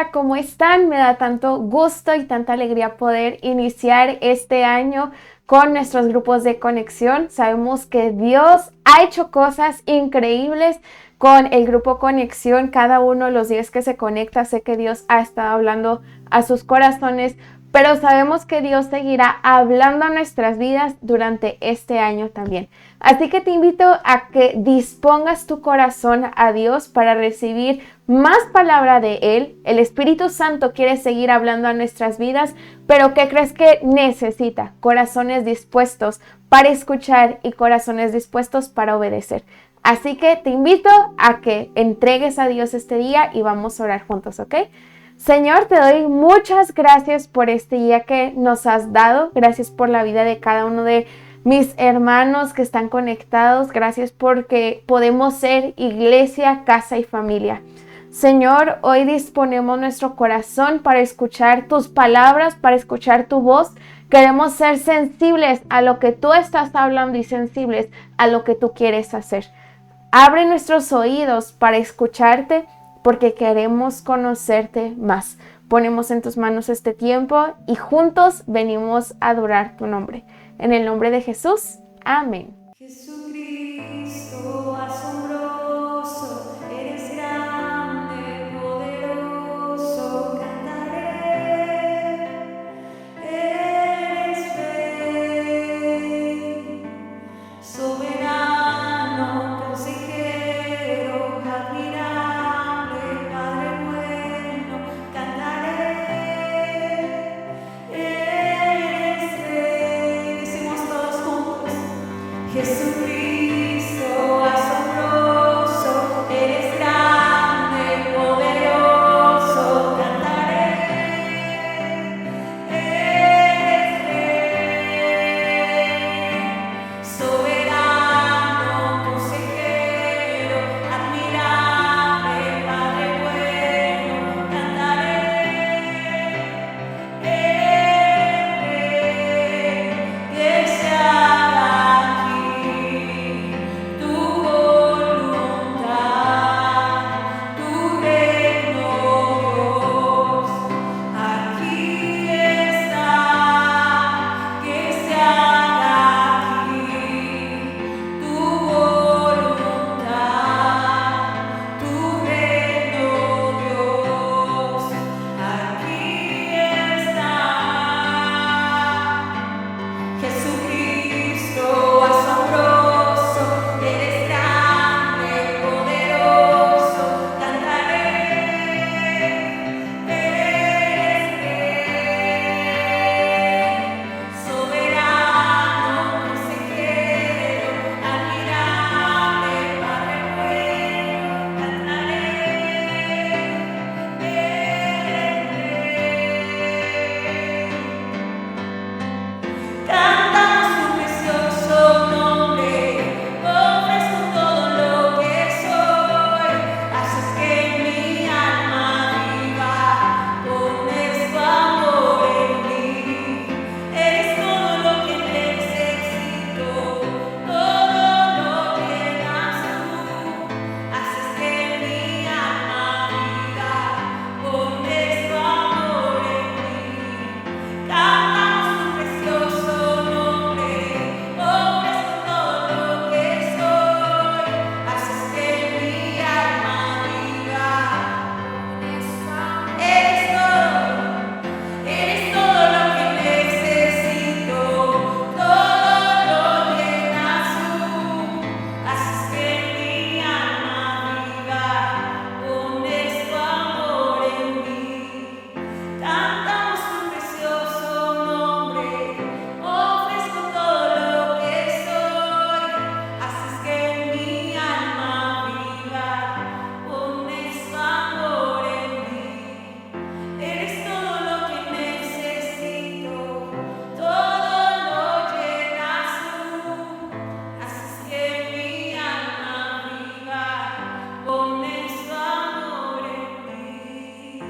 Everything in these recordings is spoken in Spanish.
Hola, ¿cómo están? Me da tanto gusto y tanta alegría poder iniciar este año con nuestros grupos de conexión. Sabemos que Dios ha hecho cosas increíbles con el grupo Conexión. Cada uno de los días que se conecta, sé que Dios ha estado hablando a sus corazones, pero sabemos que Dios seguirá hablando a nuestras vidas durante este año también. Así que te invito a que dispongas tu corazón a Dios para recibir más palabra de Él. El Espíritu Santo quiere seguir hablando a nuestras vidas, pero ¿qué crees que necesita? Corazones dispuestos para escuchar y corazones dispuestos para obedecer. Así que te invito a que entregues a Dios este día y vamos a orar juntos, ¿ok? Señor, te doy muchas gracias por este día que nos has dado. Gracias por la vida de cada uno de mis hermanos que están conectados. Gracias porque podemos ser iglesia, casa y familia. Señor, hoy disponemos nuestro corazón para escuchar tus palabras, para escuchar tu voz. Queremos ser sensibles a lo que tú estás hablando y sensibles a lo que tú quieres hacer. Abre nuestros oídos para escucharte, porque queremos conocerte más. Ponemos en tus manos este tiempo y juntos venimos a adorar tu nombre. En el nombre de Jesús, amén. Jesucristo asombroso, eres grande, poderoso, cantaré. Eres Rey, soberano, consejero, admirable, Padre bueno, cantaré. Eres Rey, decimos todos juntos. Jesucristo asombroso, eres grande, poderoso, cantaré. Eres Rey, soberano, consejero, admirable, Padre bueno, cantaré. Que se haga aquí tu voluntad, tu reino, Dios, aquí está. Que se haga aquí tu voluntad, tu reino, Dios, aquí está. Jesucristo asombroso, eres grande, poderoso, cantaré. Eres Rey, soberano, consejero, admirable, Padre bueno, cantaré. Cantamos tu precioso nombre, ofrezco todo lo que soy, haces que mi alma viva, pones tu amor en mí. Eres todo lo que necesito, todo lo llenas tú, haces que mi alma viva, pones tu amor en mí. Cantamos tu precioso nombre, ofrezco todo lo que soy, haces que mi alma viva. Eres todo lo que necesito, todo lo llenas tú, haces que mi alma viva, pones tu amor en mí. Cantamos tu precioso nombre, ofrezco todo lo que soy, haces que mi alma viva, pones tu amor en mí. Eres todo lo que necesito, todo lo llenas tú, haces que mi alma viva, pones tu amor en mí.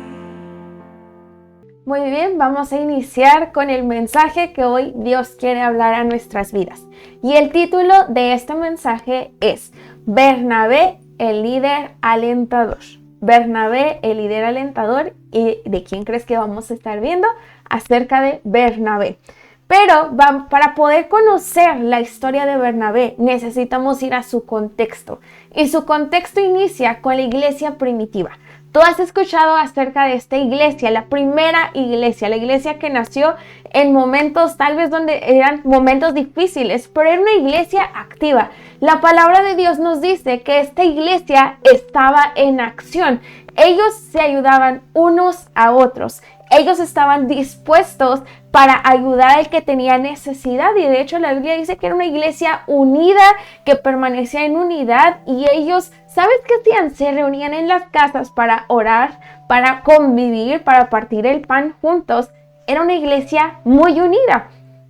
Muy bien, vamos a iniciar con el mensaje que hoy Dios quiere hablar a nuestras vidas. Y el título de este mensaje es Bernabé, el líder alentador. Bernabé, el líder alentador. ¿Y de quién crees que vamos a estar viendo? Acerca de Bernabé. Pero para poder conocer la historia de Bernabé necesitamos ir a su contexto. Y su contexto inicia con la iglesia primitiva. Tú has escuchado acerca de esta iglesia, la primera iglesia, la iglesia que nació en momentos tal vez donde eran momentos difíciles, pero era una iglesia activa. La palabra de Dios nos dice que esta iglesia estaba en acción. Ellos se ayudaban unos a otros. Ellos estaban dispuestos para ayudar al que tenía necesidad, y de hecho la Biblia dice que era una iglesia unida, que permanecía en unidad, y ellos, ¿sabes qué hacían? Se reunían en las casas para orar, para convivir, para partir el pan juntos. Era una iglesia muy unida.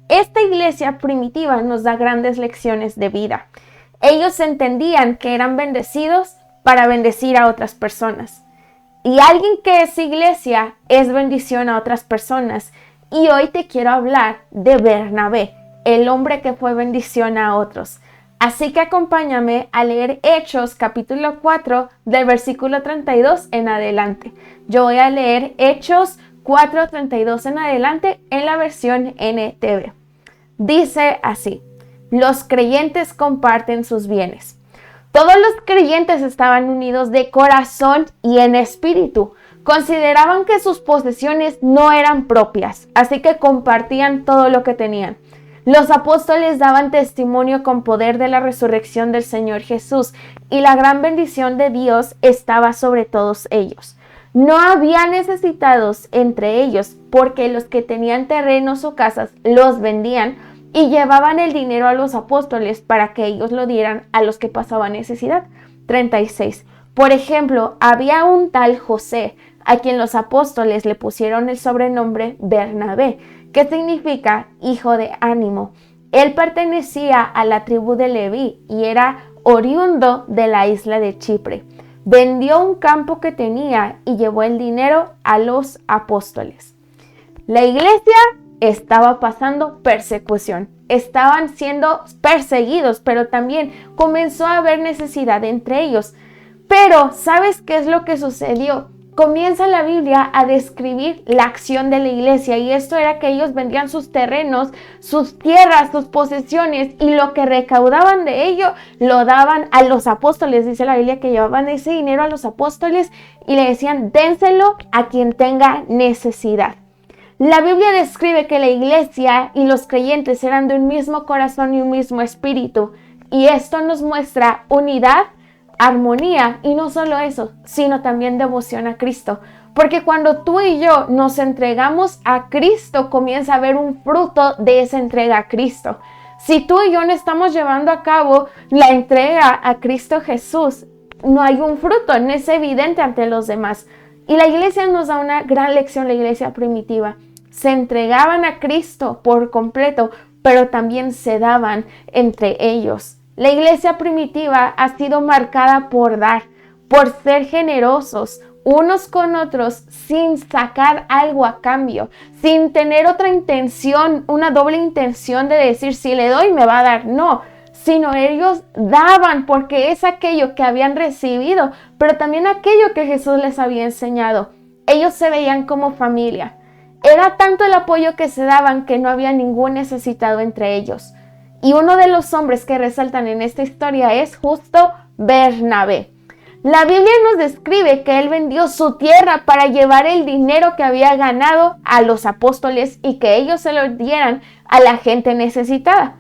Esta iglesia primitiva nos da grandes lecciones de vida. Ellos entendían que eran bendecidos para bendecir a otras personas. Y alguien que es iglesia es bendición a otras personas. Y hoy te quiero hablar de Bernabé, el hombre que fue bendición a otros. Así que acompáñame a leer Hechos capítulo 4 del versículo 32 en adelante. Yo voy a leer Hechos 4:32 en adelante en la versión NTV. Dice así: los creyentes comparten sus bienes. Todos los creyentes estaban unidos de corazón y en espíritu. Consideraban que sus posesiones no eran propias, así que compartían todo lo que tenían. Los apóstoles daban testimonio con poder de la resurrección del Señor Jesús, y la gran bendición de Dios estaba sobre todos ellos. No había necesitados entre ellos, porque los que tenían terrenos o casas los vendían y llevaban el dinero a los apóstoles para que ellos lo dieran a los que pasaban necesidad. 36. Por ejemplo, había un tal José, a quien los apóstoles le pusieron el sobrenombre Bernabé, que significa hijo de ánimo. Él pertenecía a la tribu de Leví y era oriundo de la isla de Chipre. Vendió un campo que tenía y llevó el dinero a los apóstoles. La iglesia estaba pasando persecución. Estaban siendo perseguidos, pero también comenzó a haber necesidad entre ellos. Pero, ¿sabes qué es lo que sucedió? Comienza la Biblia a describir la acción de la iglesia, y esto era que ellos vendían sus terrenos, sus tierras, sus posesiones, y lo que recaudaban de ello lo daban a los apóstoles. Dice la Biblia que llevaban ese dinero a los apóstoles y le decían: dénselo a quien tenga necesidad. La Biblia describe que la iglesia y los creyentes eran de un mismo corazón y un mismo espíritu, y esto nos muestra unidad, armonía, y no solo eso, sino también devoción a Cristo. Porque cuando tú y yo nos entregamos a Cristo, comienza a haber un fruto de esa entrega a Cristo. Si tú y yo no estamos llevando a cabo la entrega a Cristo Jesús, no hay un fruto, no es evidente ante los demás. Y la iglesia nos da una gran lección, la iglesia primitiva. Se entregaban a Cristo por completo, pero también se daban entre ellos. La iglesia primitiva ha sido marcada por dar, por ser generosos unos con otros sin sacar algo a cambio, sin tener otra intención, una doble intención de decir si le doy me va a dar. No, sino ellos daban porque es aquello que habían recibido, pero también aquello que Jesús les había enseñado. Ellos se veían como familia. Era tanto el apoyo que se daban que no había ningún necesitado entre ellos. Y uno de los hombres que resaltan en esta historia es justo Bernabé. La Biblia nos describe que él vendió su tierra para llevar el dinero que había ganado a los apóstoles y que ellos se lo dieran a la gente necesitada.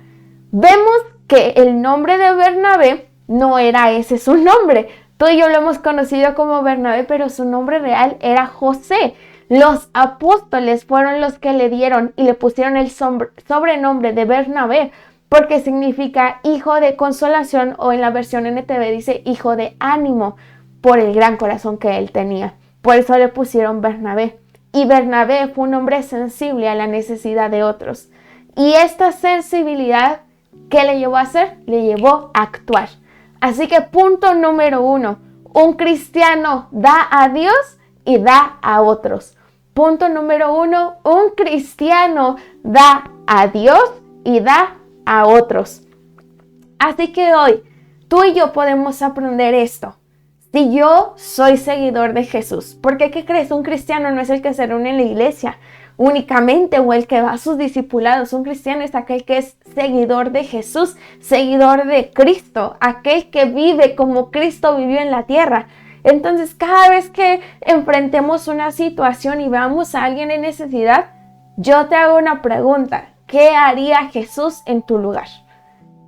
Vemos que el nombre de Bernabé no era ese su nombre. Tú y yo lo hemos conocido como Bernabé, pero su nombre real era José. Los apóstoles fueron los que le dieron y le pusieron el sobrenombre de Bernabé, porque significa hijo de consolación, o en la versión NTV dice hijo de ánimo, por el gran corazón que él tenía. Por eso le pusieron Bernabé. Y Bernabé fue un hombre sensible a la necesidad de otros. Y esta sensibilidad, ¿qué le llevó a hacer? Le llevó a actuar. Así que punto número 1, un cristiano da a Dios y da a otros. Punto número 1, un cristiano da a Dios y da a otros. Así que hoy tú y yo podemos aprender esto. Si yo soy seguidor de Jesús, porque ¿qué crees? Un cristiano no es el que se reúne en la iglesia únicamente o el que va a sus discipulados. Un cristiano es aquel que es seguidor de Jesús, seguidor de Cristo, aquel que vive como Cristo vivió en la tierra. Entonces, cada vez que enfrentemos una situación y veamos a alguien en necesidad, yo te hago una pregunta: ¿qué haría Jesús en tu lugar?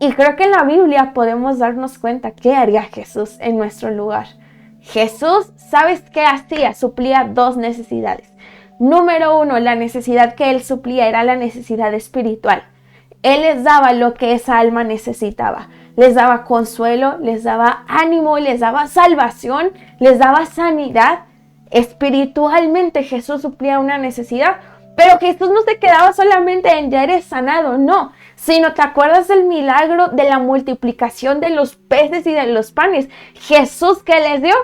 Y creo que en la Biblia podemos darnos cuenta qué haría Jesús en nuestro lugar. Jesús, ¿sabes qué hacía? Suplía dos necesidades. Número uno, la necesidad que él suplía era la necesidad espiritual. Él les daba lo que esa alma necesitaba. Les daba consuelo, les daba ánimo, les daba salvación, les daba sanidad. Espiritualmente Jesús suplía una necesidad, pero Jesús no se quedaba solamente en ya eres sanado, no. Sino, ¿te acuerdas del milagro de la multiplicación de los peces y de los panes? Jesús, ¿qué les dio?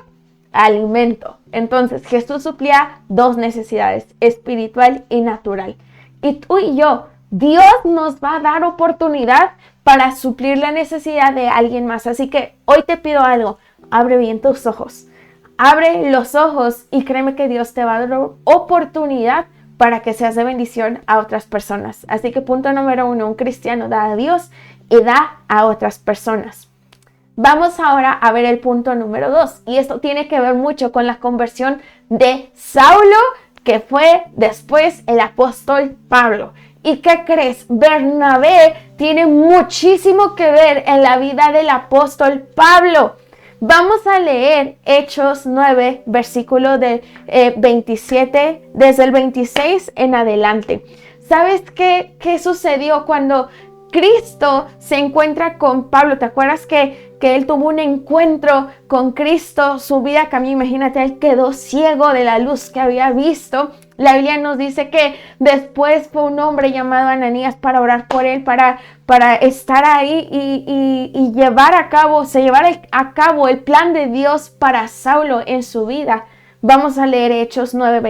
Alimento. Entonces Jesús suplía dos necesidades, espiritual y natural. Y tú y yo, Dios nos va a dar oportunidad para suplir la necesidad de alguien más. Así que hoy te pido algo: abre bien tus ojos, abre los ojos y créeme que Dios te va a dar oportunidad para que seas de bendición a otras personas. Así que punto número uno, un cristiano da a Dios y da a otras personas. Vamos ahora a ver el punto número 2, y esto tiene que ver mucho con la conversión de Saulo, que fue después el apóstol Pablo. ¿Y qué crees? Bernabé tiene muchísimo que ver en la vida del apóstol Pablo. Vamos a leer Hechos 9, versículo de 27, desde el 26 en adelante. ¿Sabes qué sucedió cuando Cristo se encuentra con Pablo? ¿Te acuerdas que él tuvo un encuentro con Cristo? Su vida cambió. Imagínate, él quedó ciego de la luz que había visto. La Biblia nos dice que después fue un hombre llamado Ananías para orar por él, para estar ahí y llevar a cabo el plan de Dios para Saulo en su vida. Vamos a leer Hechos 9,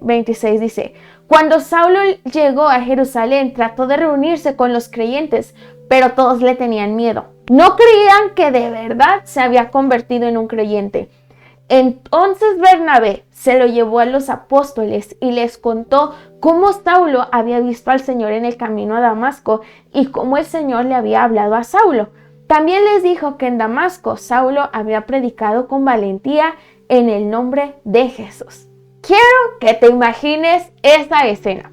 26, dice: cuando Saulo llegó a Jerusalén, trató de reunirse con los creyentes, pero todos le tenían miedo. No creían que de verdad se había convertido en un creyente. Entonces Bernabé se lo llevó a los apóstoles y les contó cómo Saulo había visto al Señor en el camino a Damasco y cómo el Señor le había hablado a Saulo. También les dijo que en Damasco Saulo había predicado con valentía en el nombre de Jesús. Quiero que te imagines esa escena.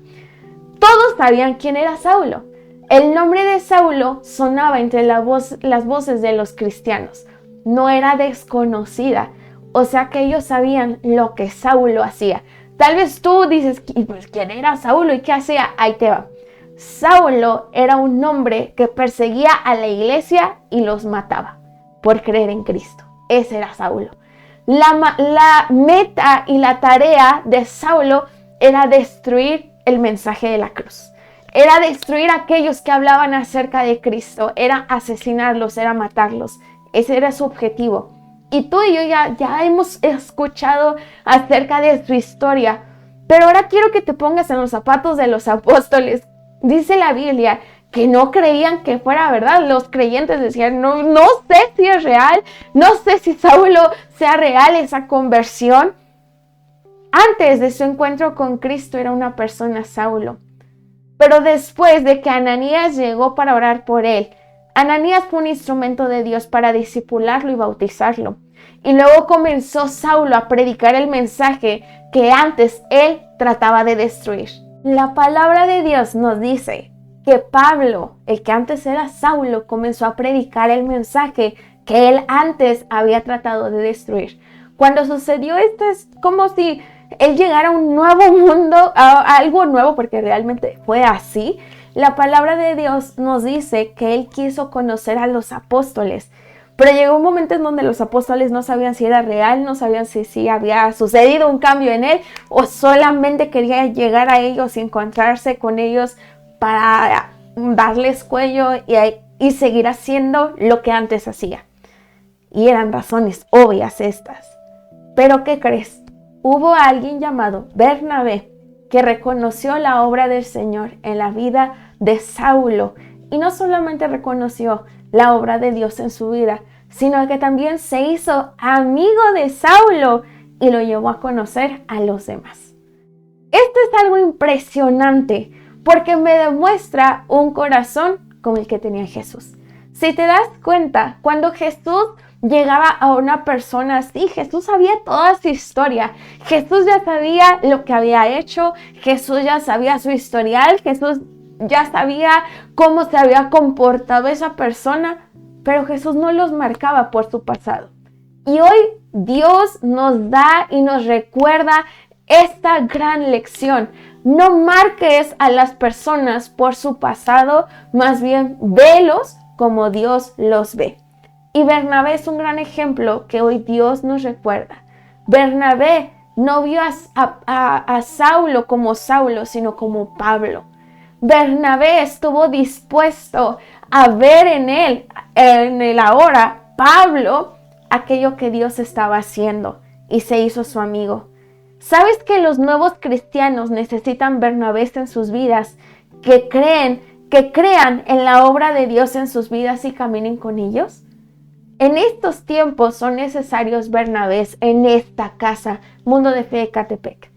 Todos sabían quién era Saulo. El nombre de Saulo sonaba entre las voces de los cristianos. No era desconocida. O sea que ellos sabían lo que Saulo hacía. Tal vez tú dices: ¿y pues quién era Saulo y qué hacía? Ahí te va. Saulo era un hombre que perseguía a la iglesia y los mataba por creer en Cristo. Ese era Saulo. La meta y la tarea de Saulo era destruir el mensaje de la cruz. Era destruir a aquellos que hablaban acerca de Cristo. Era asesinarlos, era matarlos. Ese era su objetivo. Y tú y yo ya hemos escuchado acerca de su historia. Pero ahora quiero que te pongas en los zapatos de los apóstoles. Dice la Biblia que no creían que fuera verdad. Los creyentes decían: no sé si es real. No sé si Saulo sea real esa conversión. Antes de su encuentro con Cristo era una persona Saulo. Pero después de que Ananías llegó para orar por él, Ananías fue un instrumento de Dios para discipularlo y bautizarlo. Y luego comenzó Saulo a predicar el mensaje que antes él trataba de destruir. La palabra de Dios nos dice que Pablo, el que antes era Saulo, comenzó a predicar el mensaje que él antes había tratado de destruir. Cuando sucedió esto, es como si él llegara a un nuevo mundo, a algo nuevo, porque realmente fue así. La palabra de Dios nos dice que él quiso conocer a los apóstoles, pero llegó un momento en donde los apóstoles no sabían si era real, no sabían si había sucedido un cambio en él o solamente quería llegar a ellos y encontrarse con ellos para darles cuello y seguir haciendo lo que antes hacía. Y eran razones obvias estas. Pero ¿qué crees? Hubo alguien llamado Bernabé que reconoció la obra del Señor en la vida de Saulo. Y no solamente reconoció la obra de Dios en su vida, sino que también se hizo amigo de Saulo y lo llevó a conocer a los demás. Esto es algo impresionante porque me demuestra un corazón como el que tenía Jesús. Si te das cuenta, cuando Jesús llegaba a una persona así, Jesús sabía toda su historia. Jesús ya sabía lo que había hecho, Jesús ya sabía su historial, Jesús ya sabía cómo se había comportado esa persona, pero Jesús no los marcaba por su pasado. Y hoy Dios nos da y nos recuerda esta gran lección. No marques a las personas por su pasado, más bien velos como Dios los ve. Y Bernabé es un gran ejemplo que hoy Dios nos recuerda. Bernabé no vio a Saulo como Saulo, sino como Pablo. Bernabé estuvo dispuesto a ver en él ahora, Pablo, aquello que Dios estaba haciendo y se hizo su amigo. ¿Sabes que los nuevos cristianos necesitan Bernabés en sus vidas que crean en la obra de Dios en sus vidas y caminen con ellos? En estos tiempos son necesarios Bernabés en esta casa, Mundo de Fe de Ecatepec.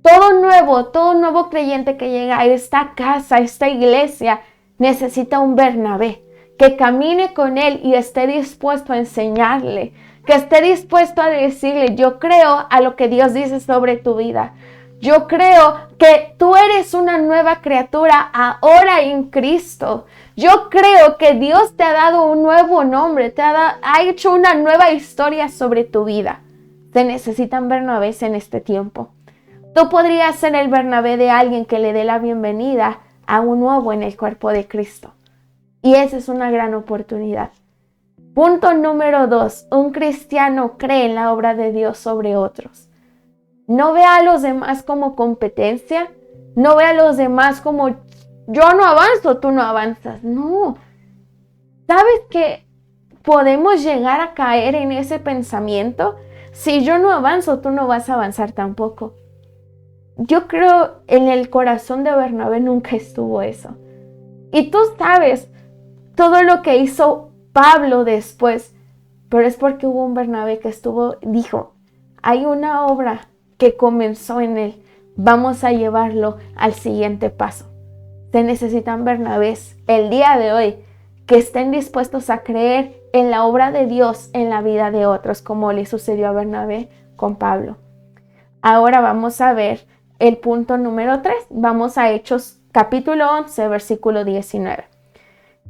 Todo nuevo creyente que llega a esta casa, a esta iglesia, necesita un Bernabé que camine con él y esté dispuesto a enseñarle, que esté dispuesto a decirle: yo creo a lo que Dios dice sobre tu vida. Yo creo que tú eres una nueva criatura ahora en Cristo. Yo creo que Dios te ha dado un nuevo nombre, ha hecho una nueva historia sobre tu vida. Se necesitan Bernabés en este tiempo. Tú podrías ser el Bernabé de alguien que le dé la bienvenida a un nuevo en el cuerpo de Cristo. Y esa es una gran oportunidad. Punto número 2. Un cristiano cree en la obra de Dios sobre otros. No ve a los demás como competencia. No ve a los demás como yo no avanzo, tú no avanzas. No. ¿Sabes que podemos llegar a caer en ese pensamiento? Si yo no avanzo, tú no vas a avanzar tampoco. Yo creo en el corazón de Bernabé nunca estuvo eso. Y tú sabes todo lo que hizo Pablo después, pero es porque hubo un Bernabé que dijo, hay una obra que comenzó en él, vamos a llevarlo al siguiente paso. Se necesitan Bernabés el día de hoy que estén dispuestos a creer en la obra de Dios en la vida de otros, como le sucedió a Bernabé con Pablo. Ahora vamos a ver el punto número 3. Vamos a Hechos capítulo 11, versículo 19.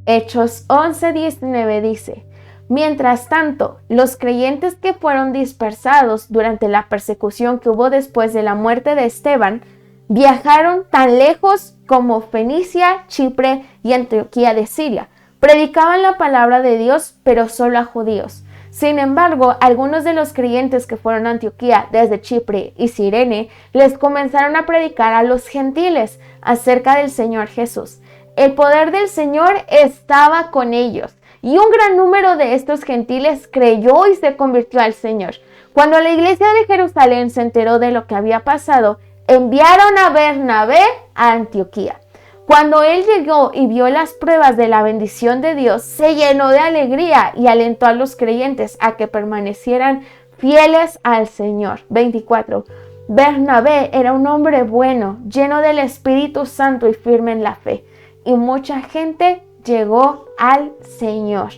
Hechos 11, 19 dice: mientras tanto, los creyentes que fueron dispersados durante la persecución que hubo después de la muerte de Esteban, viajaron tan lejos como Fenicia, Chipre y Antioquía de Siria. Predicaban la palabra de Dios, pero solo a judíos. Sin embargo, algunos de los creyentes que fueron a Antioquía desde Chipre y Cirene les comenzaron a predicar a los gentiles acerca del Señor Jesús. El poder del Señor estaba con ellos y un gran número de estos gentiles creyó y se convirtió al Señor. Cuando la iglesia de Jerusalén se enteró de lo que había pasado, enviaron a Bernabé a Antioquía. Cuando él llegó y vio las pruebas de la bendición de Dios, se llenó de alegría y alentó a los creyentes a que permanecieran fieles al Señor. 24. Bernabé era un hombre bueno, lleno del Espíritu Santo y firme en la fe. Y mucha gente llegó al Señor.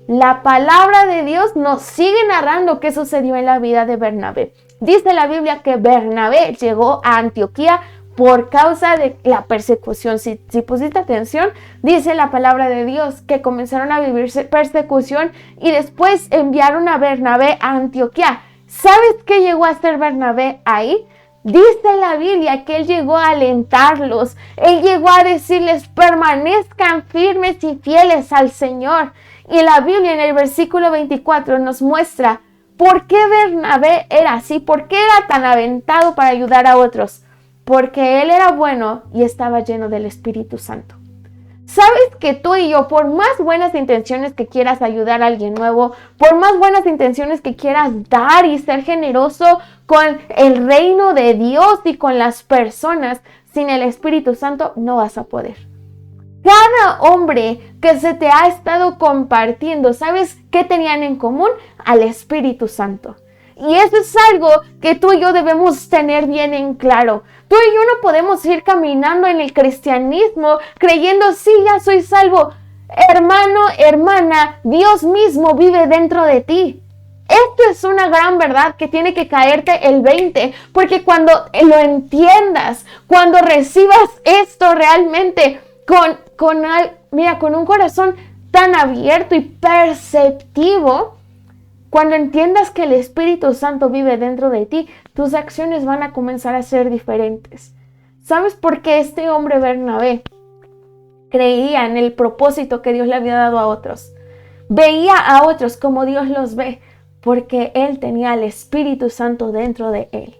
La palabra de Dios nos sigue narrando qué sucedió en la vida de Bernabé. Dice la Biblia que Bernabé llegó a Antioquía por causa de la persecución. Si pusiste atención, dice la palabra de Dios que comenzaron a vivir persecución y después enviaron a Bernabé a Antioquía. ¿Sabes qué llegó a hacer Bernabé ahí? Dice la Biblia que él llegó a alentarlos, él llegó a decirles permanezcan firmes y fieles al Señor. Y la Biblia en el versículo 24 nos muestra por qué Bernabé era así, por qué era tan aventado para ayudar a otros. Porque él era bueno y estaba lleno del Espíritu Santo. ¿Sabes que tú y yo, por más buenas intenciones que quieras ayudar a alguien nuevo, por más buenas intenciones que quieras dar y ser generoso con el reino de Dios y con las personas, sin el Espíritu Santo no vas a poder? cada hombre que se te ha estado compartiendo, ¿sabes qué tenían en común? Al Espíritu Santo. Y eso es algo que tú y yo debemos tener bien en claro. Tú y yo no podemos ir caminando en el cristianismo creyendo, sí, ya soy salvo. Hermano, hermana, Dios mismo vive dentro de ti. Esto es una gran verdad que tiene que caerte el 20, porque cuando lo entiendas, cuando recibas esto realmente con un corazón tan abierto y perceptivo, cuando entiendas que el Espíritu Santo vive dentro de ti, tus acciones van a comenzar a ser diferentes. ¿Sabes por qué este hombre Bernabé creía en el propósito que Dios le había dado a otros? Veía a otros como Dios los ve, porque él tenía el Espíritu Santo dentro de él.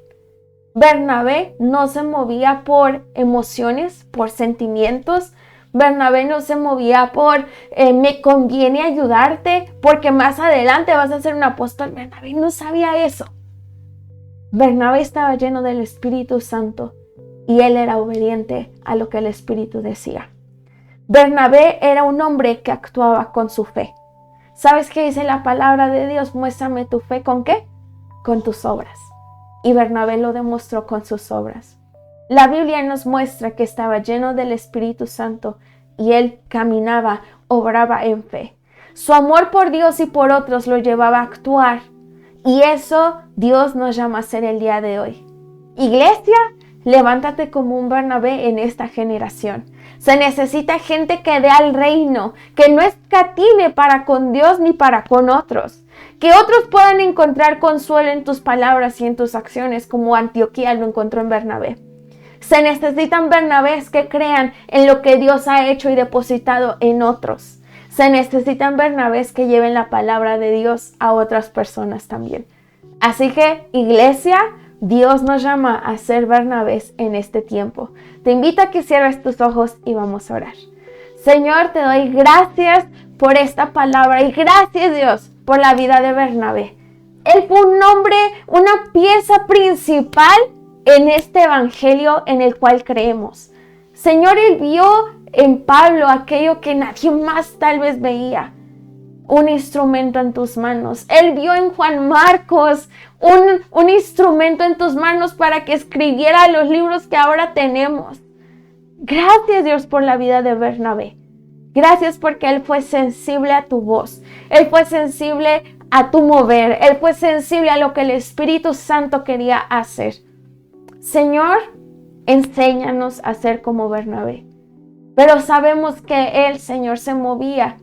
Bernabé no se movía por emociones, por sentimientos. Bernabé no se movía por me conviene ayudarte porque más adelante vas a ser un apóstol. Bernabé no sabía eso. Bernabé estaba lleno del Espíritu Santo y él era obediente a lo que el Espíritu decía. Bernabé era un hombre que actuaba con su fe. ¿Sabes qué dice la palabra de Dios? Muéstrame tu fe, ¿con qué? Con tus obras. Y Bernabé lo demostró con sus obras. La Biblia nos muestra que estaba lleno del Espíritu Santo y él caminaba, obraba en fe. Su amor por Dios y por otros lo llevaba a actuar. Y eso Dios nos llama a hacer el día de hoy. Iglesia, levántate como un Bernabé en esta generación. Se necesita gente que dé al reino, que no escatime para con Dios ni para con otros. Que otros puedan encontrar consuelo en tus palabras y en tus acciones, como Antioquía lo encontró en Bernabé. Se necesitan Bernabés que crean en lo que Dios ha hecho y depositado en otros. Se necesitan Bernabés que lleven la palabra de Dios a otras personas también. Así que, iglesia, Dios nos llama a ser Bernabés en este tiempo. Te invito a que cierres tus ojos y vamos a orar. Señor, te doy gracias por esta palabra y gracias, Dios, por la vida de Bernabé. Él fue un hombre, una pieza principal en este evangelio en el cual creemos. Señor, él vio en Pablo aquello que nadie más tal vez veía. Un instrumento en tus manos. Él vio en Juan Marcos un instrumento en tus manos para que escribiera los libros que ahora tenemos. Gracias, Dios, por la vida de Bernabé. Gracias porque él fue sensible a tu voz. Él fue sensible a tu mover. Él fue sensible a lo que el Espíritu Santo quería hacer. Señor, enséñanos a ser como Bernabé. Pero sabemos que él, Señor, se movía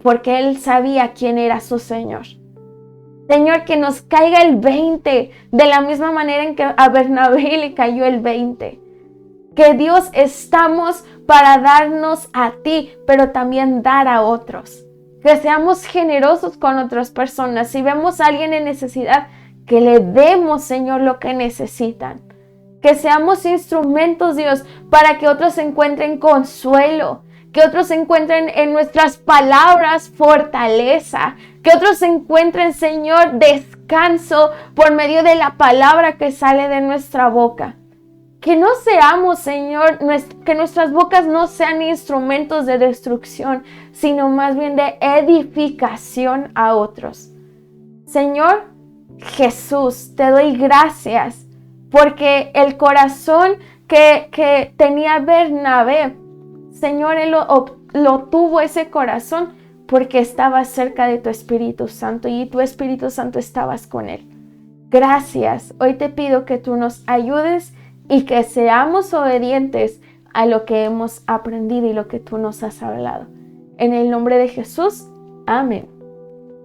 porque él sabía quién era su Señor. Señor, que nos caiga el 20 de la misma manera en que a Bernabé le cayó el 20. Que Dios, estamos para darnos a ti, pero también dar a otros. Que seamos generosos con otras personas. Si vemos a alguien en necesidad, que le demos, Señor, lo que necesitan. Que seamos instrumentos, Dios, para que otros encuentren consuelo. Que otros encuentren en nuestras palabras fortaleza. Que otros encuentren, Señor, descanso por medio de la palabra que sale de nuestra boca. Que no seamos, Señor, que nuestras bocas no sean instrumentos de destrucción, sino más bien de edificación a otros. Señor Jesús, te doy gracias porque el corazón que tenía Bernabé, Señor, él lo tuvo ese corazón porque estaba cerca de tu Espíritu Santo y tu Espíritu Santo estabas con él. Gracias. Hoy te pido que tú nos ayudes y que seamos obedientes a lo que hemos aprendido y lo que tú nos has hablado. En el nombre de Jesús, amén.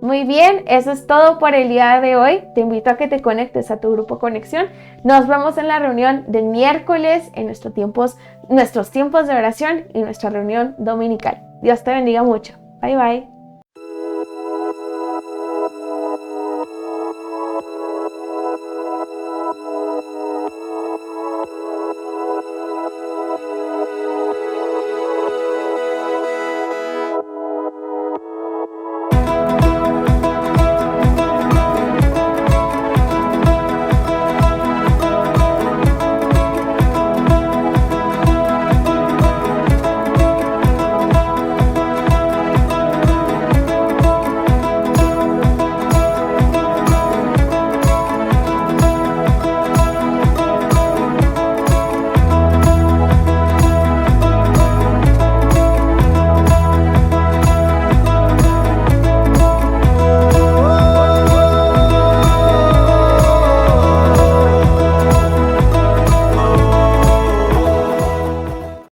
Muy bien, eso es todo por el día de hoy. Te invito a que te conectes a tu grupo Conexión. Nos vemos en la reunión del miércoles, en nuestros tiempos de oración y nuestra reunión dominical. Dios te bendiga mucho. Bye, bye.